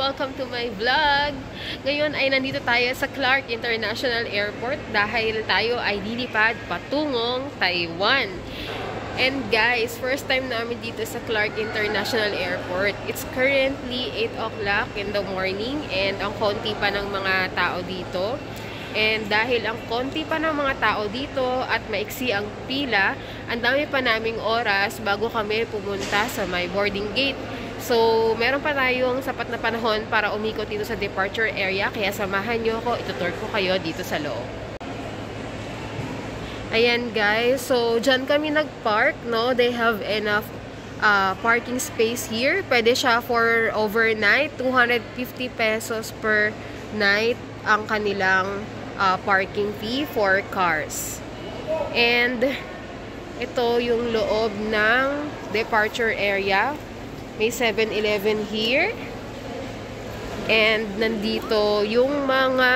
welcome to my vlog. Ngayon ay nandito tayo sa Clark International Airport dahil tayo ay lilipad patungong Taiwan. And guys, first time namin dito sa Clark International Airport. It's currently 8 o'clock in the morning and ang konti pa ng mga tao dito. And dahil ang konti pa ng mga tao dito at maiksi ang pila, ang dami pa naming oras bago kami pumunta sa my boarding gate. So, meron pa tayong sapat na panahon para umikot dito sa departure area. Kaya samahan nyo ako, itutur ko kayo dito sa loob. Ayan guys, so dyan kami nag-park, no? They have enough parking space here. Pwede siya for overnight, 250 pesos per night ang kanilang parking fee for cars. And ito yung loob ng departure area. May 7-Eleven here. And nandito yung mga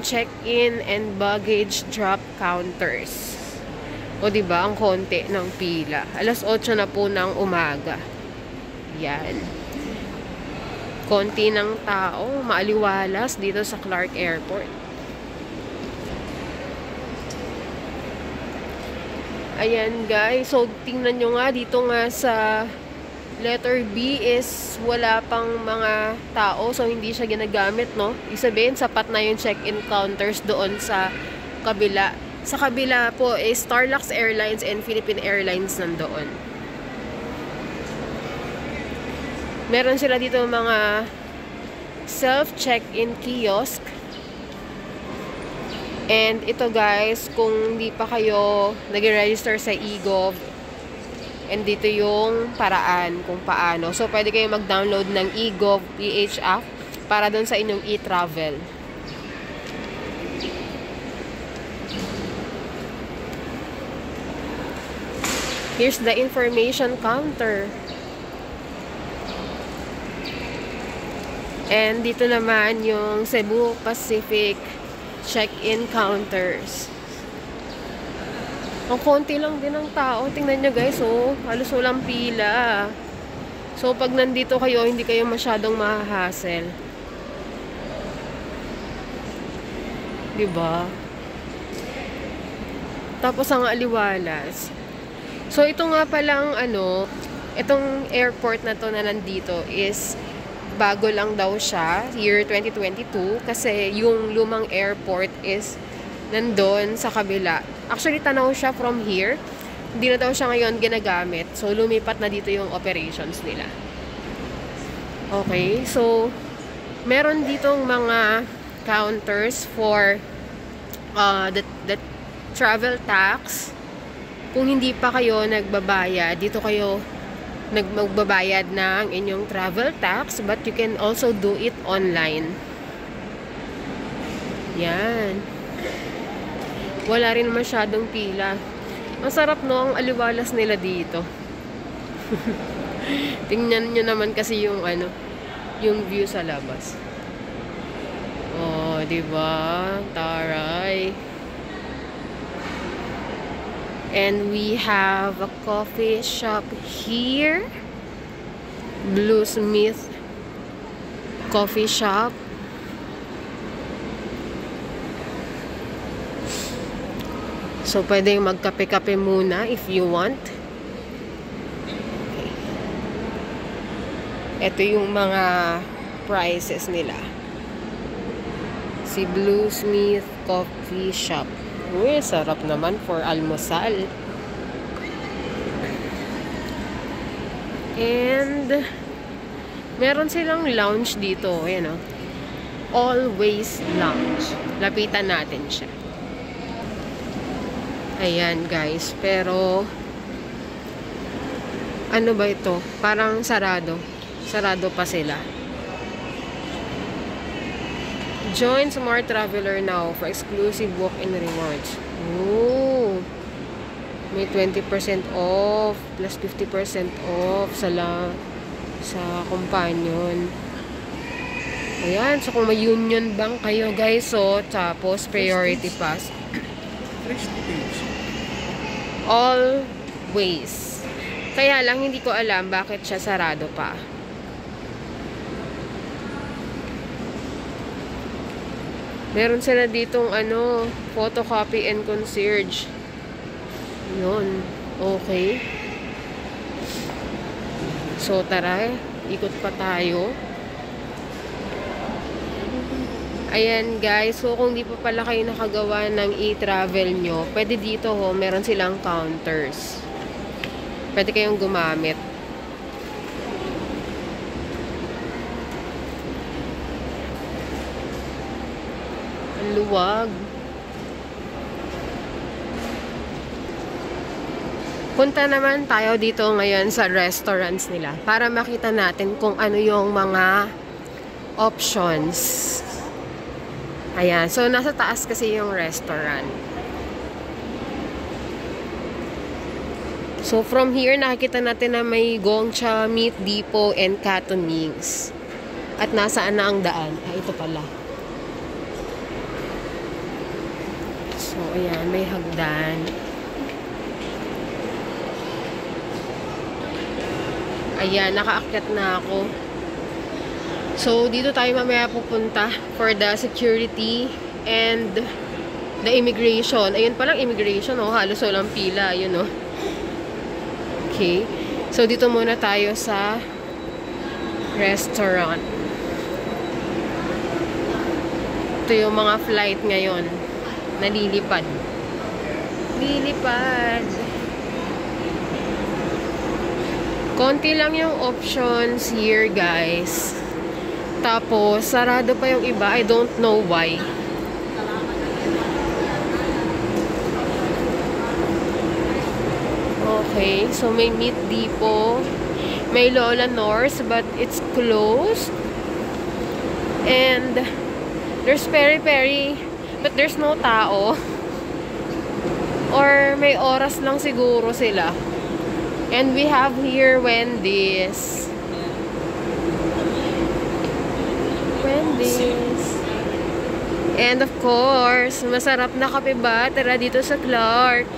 check-in and baggage drop counters. O diba, ang konti ng pila. Alas 8 na po ng umaga. Yan. Konti ng tao, maaliwalas dito sa Clark Airport. Ayan guys, so tingnan nyo nga dito nga sa letter B is wala pang mga tao, so hindi siya ginagamit, no? Ibig sabihin, sapat na yung check-in counters doon sa kabila. Sa kabila po is Starlux Airlines and Philippine Airlines nandoon. Meron sila dito mga self-check-in kiosk. And ito guys, kung hindi pa kayo nag-register sa eGov, and dito yung paraan kung paano. So, pwede kayo mag-download ng eGov PH app para dun sa inyong e-travel. Here's the information counter. And dito naman yung Cebu Pacific check-in counters. Ang konti lang din ng tao. Tingnan nyo guys, oh. Halos walang pila. So, pag nandito kayo, hindi kayo masyadong mahahassle. Diba? Tapos ang aliwalas. So, ito nga palang, itong airport na to na nandito is bago lang daw siya, year 2022, kasi yung lumang airport is nandun sa kabila. Actually, tanaw siya from here. Hindi na daw siya ngayon ginagamit. So, lumipat na dito yung operations nila. Okay, so, meron ditong mga counters for the travel tax. Kung hindi pa kayo nagbabayad, dito kayo magbabayad ng inyong travel tax, but you can also do it online. Yan. Wala rin masyadong pila. Masarap, no, ang aliwalas nila dito. Tingnan nyo naman kasi yung yung view sa labas. Oh, diba? Taray. And we have a coffee shop here. Bluesmith Coffee Shop. So, pwede magkape-kape muna if you want. Okay. Ito yung mga prices nila. Si Bluesmith Coffee Shop. Uy, sarap naman for almusal. And meron silang lounge dito. Ayan, oh. Always Lounge. Lapitan natin siya. Ayan, guys. Pero ano ba ito? Parang sarado. Sarado pa sila. Join Smart Traveler now for exclusive walk-in rewards. Oh, may 20% off plus 50% off sa companion. Ayan, so kung may Union Bank kayo guys, so tapos priority pass. Always. Kaya lang hindi ko alam bakit siya sarado pa. Meron sila ditong ano, photocopy and concierge. Yun. Okay. So, tara. Ikot pa tayo. Ayan guys. So, kung di pa pala kayo nakagawa ng e-travel nyo, pwede dito ho, meron silang counters. Pwede kayong gumamit. Ang luwag. Punta naman tayo dito ngayon sa restaurants nila para makita natin kung ano yung mga options. Ayan. So, nasa taas kasi yung restaurant. So, from here, nakikita natin na may Gongcha, Meat Depot, and Cantonese. At nasaan na ang daan? Ay, ito pala. So, ayan. May hagdan. Ayan, nakaakyat na ako. So, dito tayo mamaya pupunta for the security and the immigration. Ayun palang immigration, oh. Halos walang pila, yun, oh. Okay. So, dito muna tayo sa restaurant. Ito yung mga flight ngayon. Nalilipad. Lilipad. Konti lang yung options here, guys. Tapos, sarado pa yung iba. I don't know why. Okay, so may Meat Depot. May Lola North, but it's closed. And there's Peri Peri, but there's no tao. Or may oras lang siguro sila. And we have here Wendy's. Wendy's. And of course, masarap na kape ba? Tara dito sa Clark.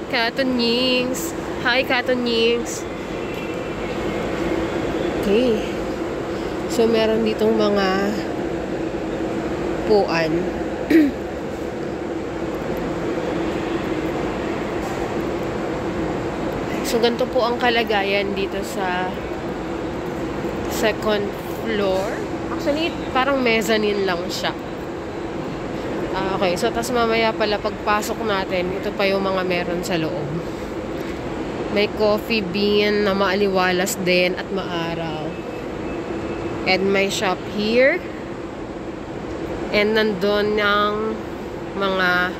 Cantonese. Hi, Cantonese. Okay. So, meron ditong mga puan. So, ganito po ang kalagayan dito sa second floor. Actually, parang mezzanine lang siya. Okay, so tas mamaya pala pagpasok natin, ito pa yung mga meron sa loob. May coffee bean na maaliwalas din at maaraw. And may shop here. And nandun ang mga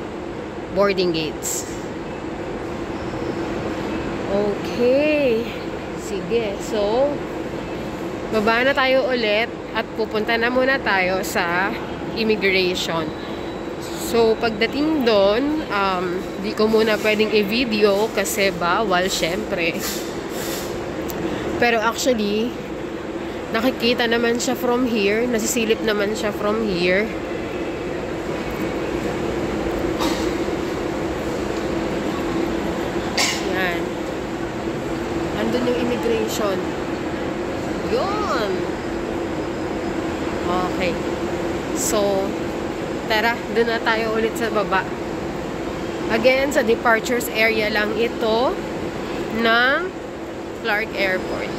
boarding gates. Okay. Sige. So, baba na tayo ulit at pupunta na muna tayo sa immigration. So, pagdating doon, di ko muna pwedeng i-video kasi bawal, syempre. Pero actually, nakikita naman siya from here. Nasisilip naman siya from here. Yan. Andun yung immigration. Yun. Okay. So, tara, doon na tayo ulit sa baba. Again, sa departures area lang ito ng Clark Airport.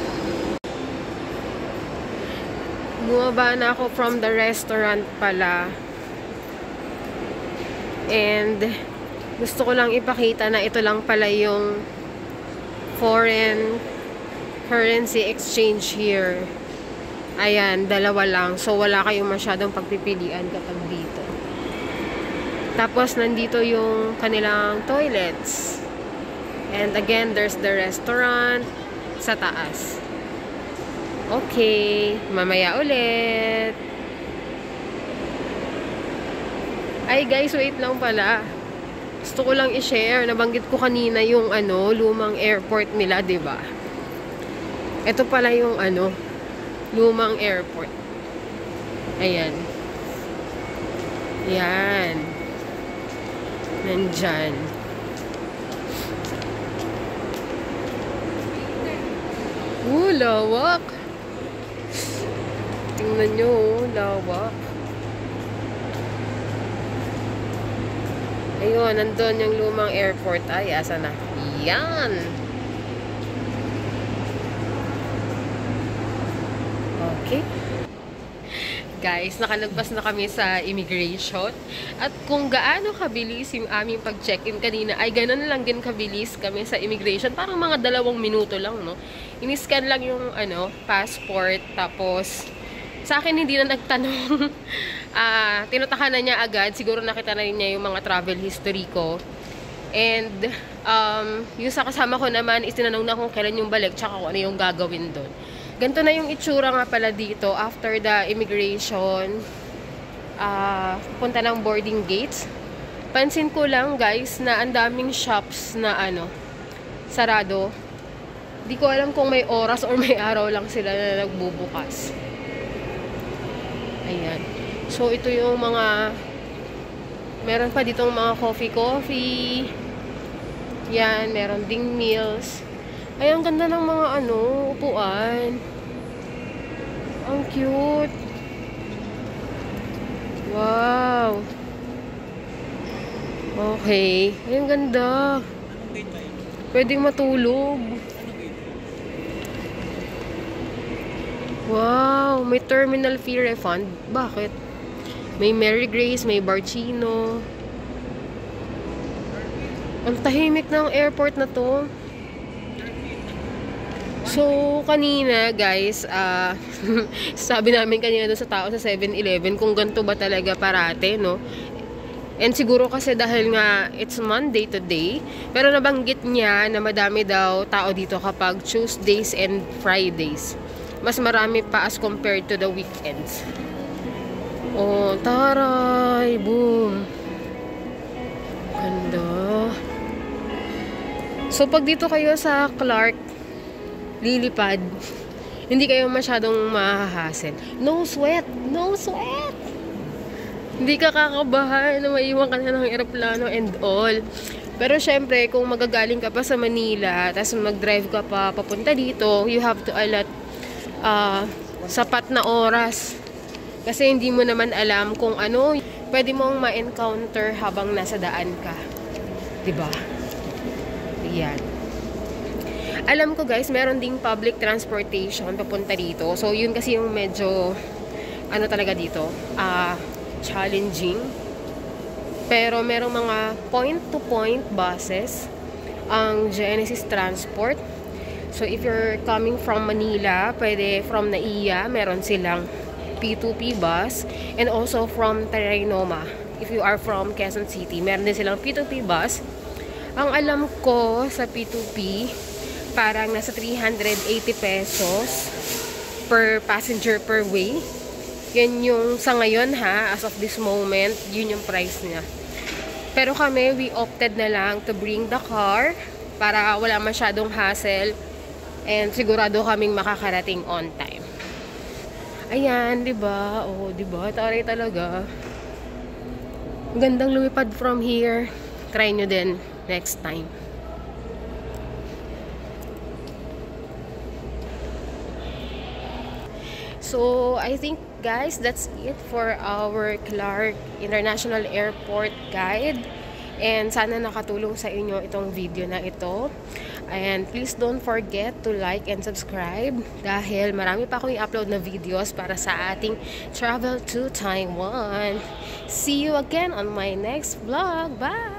Bumaba na ako from the restaurant pala. And gusto ko lang ipakita na ito lang pala yung foreign currency exchange here. Ayan, dalawa lang. So, wala kayong masyadong pagpipilian kapag dito. Tapos, nandito yung kanilang toilets. And again, there's the restaurant sa taas. Okay, mamaya ulit. Ay guys, wait lang pala. Gusto ko lang i-share. Nabanggit ko kanina yung lumang airport nila, 'di ba? Ito pala yung lumang airport. Ayan. Yan. Nandyan. Lawak. Tingnan nyo, lawak. Ayun, nandun yung lumang airport. Ay, asa na? Yan! Okay. Guys, nakalagpas na kami sa immigration. At kung gaano kabilis yung aming pag-check-in kanina, ay ganun lang din kabilis kami sa immigration. Parang mga 2 minuto lang, no? Iniscan lang yung, passport. Tapos, sa akin hindi na nagtanong. Tinutakan na niya agad. Siguro nakita na rin niya yung mga travel history ko. And, yung sa kasama ko naman, tinanong na kung kailan yung balik, tsaka kung ano yung gagawin doon. Ganito na yung itsura nga pala dito after the immigration, punta ng boarding gates. Pansin ko lang guys na ang daming shops na sarado. Di ko alam kung may oras or may araw lang sila na nagbubukas. Ayan. So ito yung mga, meron pa ditong mga coffee. Yan, meron ding meals. Ay, ang ganda ng mga upuan. Ang cute. Wow. Okay. Ay, ang ganda. Pwedeng matulog. Wow. May terminal fee refund. Bakit? May Mary Grace, may Barcino. Ang tahimik ng airport na to. So, kanina, guys, sabi namin kanina doon sa tao sa 7-Eleven kung ganito ba talaga parate, no? And siguro kasi dahil nga it's Monday today, pero nabanggit niya na madami daw tao dito kapag Tuesdays and Fridays. Mas marami pa as compared to the weekends. Oh, taray! Boom! Ganda! So, pag dito kayo sa Clark, lilipad, hindi kayo masyadong mahahassle. No sweat! No sweat! Hindi ka kakabahan na maiwan ka na ng aeroplano and all. Pero syempre, kung magagaling ka pa sa Manila, tapos mag-drive ka pa papunta dito, you have to allot sapat na oras. Kasi hindi mo naman alam kung ano pwede mong ma-encounter habang nasa daan ka. Diba? Yan. Alam ko guys, meron ding public transportation papunta dito. So, yun kasi yung medyo, talaga dito, challenging. Pero merong mga point-to-point buses ang Genesis Transport. So, if you're coming from Manila, pwede from NAIA, meron silang P2P bus. And also from Trinoma, if you are from Quezon City, meron din silang P2P bus. Ang alam ko sa P2P, parang nasa 380 pesos per passenger per way. Yan yung sa ngayon as of this moment, yun yung price niya. Pero kami, we opted na lang to bring the car para wala masyadong hassle and sigurado kaming makakarating on time. Ayan, diba? Oh, diba? Taray talaga. Gandang lumipad from here. Try nyo din next time. So, I think guys, that's it for our Clark International Airport guide. And sana nakatulong sa inyo itong video na ito. And please don't forget to like and subscribe dahil marami pa akong i-upload na videos para sa ating travel to Taiwan. See you again on my next vlog. Bye!